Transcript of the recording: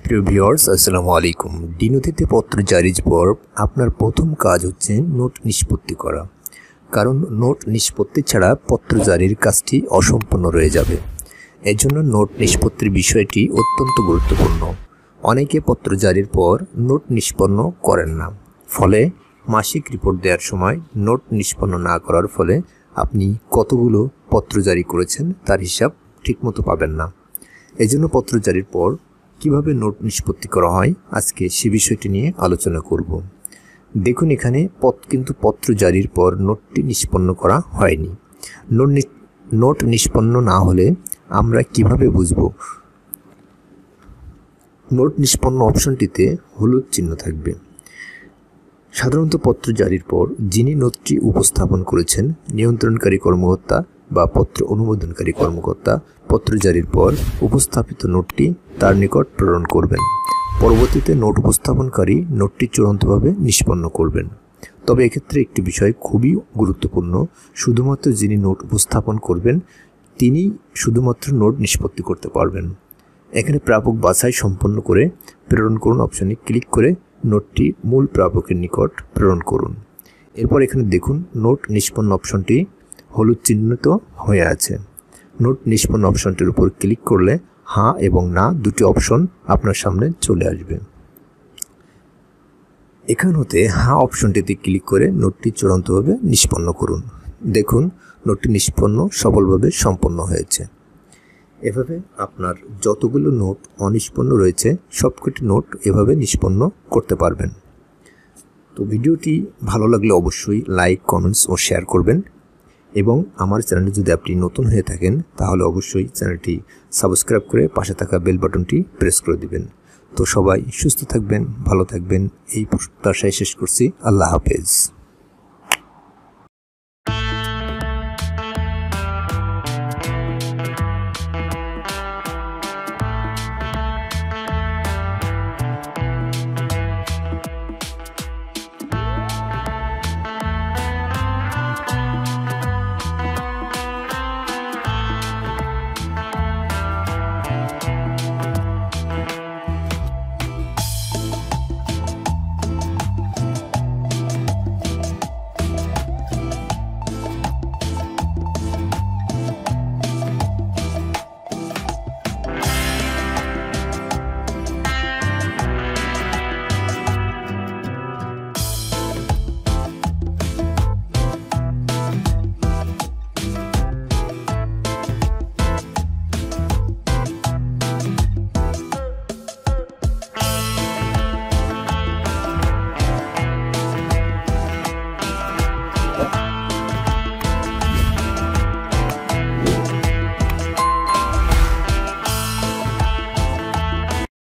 প্রিয় ভিউয়ার্স, আসসালামু আলাইকুম। ডিনতিতে পত্র জারির পর আপনার প্রথম কাজ হচ্ছে নোট নিষ্পত্তি করা, কারণ নোট নিষ্পত্তি ছাড়া পত্র জারির কাজটি অসম্পূর্ণ রয়ে যাবে। এজন্য নোট নিষ্পত্তির বিষয়টি অত্যন্ত গুরুত্বপূর্ণ। অনেকে পত্র জারির পর নোট নিষ্পন্ন করেন না, ফলে মাসিক রিপোর্ট দেওয়ার সময় নোট নিষ্পন্ন না করার ফলে আপনি কতগুলো পত্র জারি করেছেন তার হিসাব ঠিকমতো পাবেন না। এজন্য পত্র জারির পর কিভাবে নোট নিষ্পত্তি করা হয়, আজকে সে বিষয়টি নিয়ে আলোচনা করব। দেখুন, এখানে কিন্তু পত্র জারির পর নোটটি নিষ্পন্ন করা হয়নি। নোট নিষ্পন্ন না হলে আমরা কিভাবে বুঝব? নোট নিষ্পন্ন অপশনটিতে হলুদ চিহ্ন থাকবে। সাধারণত পত্র জারির পর যিনি নোটটি উপস্থাপন করেছেন, নিয়ন্ত্রণকারী কর্মকর্তা বা পত্র অনুমোদনকারী কর্মকর্তা, পত্র জারির পর উপস্থাপিত নোটটি তার নিকট প্রেরণ করবেন। পরবর্তীতে নোট উপস্থাপনকারী নোটটি চূড়ান্তভাবে নিষ্পন্ন করবেন। তবে এক্ষেত্রে একটি বিষয় খুবই গুরুত্বপূর্ণ, শুধুমাত্র যিনি নোট উপস্থাপন করবেন তিনি শুধুমাত্র নোট নিষ্পত্তি করতে পারবেন। এখানে প্রাপক বাছাই সম্পন্ন করে প্রেরণ করুন অপশানে ক্লিক করে নোটটি মূল প্রাপকের নিকট প্রেরণ করুন। এরপর এখানে দেখুন নোট নিষ্পন্ন অপশনটি হলুদ চিহ্নিত হয়ে আছে। নোট নিষ্পন্ন অপশনটির উপর ক্লিক করলে হ্যাঁ এবং না দুটি অপশন আপনার সামনে চলে আসবে। এখান হতে হ্যাঁ অপশনটিতে ক্লিক করে নোটটি চূড়ান্তভাবে নিষ্পন্ন করুন। দেখুন, নোটটি নিষ্পন্ন সফলভাবে সম্পন্ন হয়েছে। এভাবে আপনার যতগুলো নোট অনিষ্পন্ন রয়েছে সবকটি নোট এভাবে নিষ্পন্ন করতে পারবেন। তো ভিডিওটি ভালো লাগলে অবশ্যই লাইক, কমেন্টস ও শেয়ার করবেন, এবং আমার চ্যানেলে যদি আপনি নতুন হয়ে থাকেন তাহলে অবশ্যই চ্যানেলটি সাবস্ক্রাইব করে পাশে থাকা বেল বাটনটি প্রেস করে দিবেন। তো সবাই সুস্থ থাকবেন, ভালো থাকবেন, এই প্রত্যাশায় শেষ করছি। আল্লাহ হাফেজ।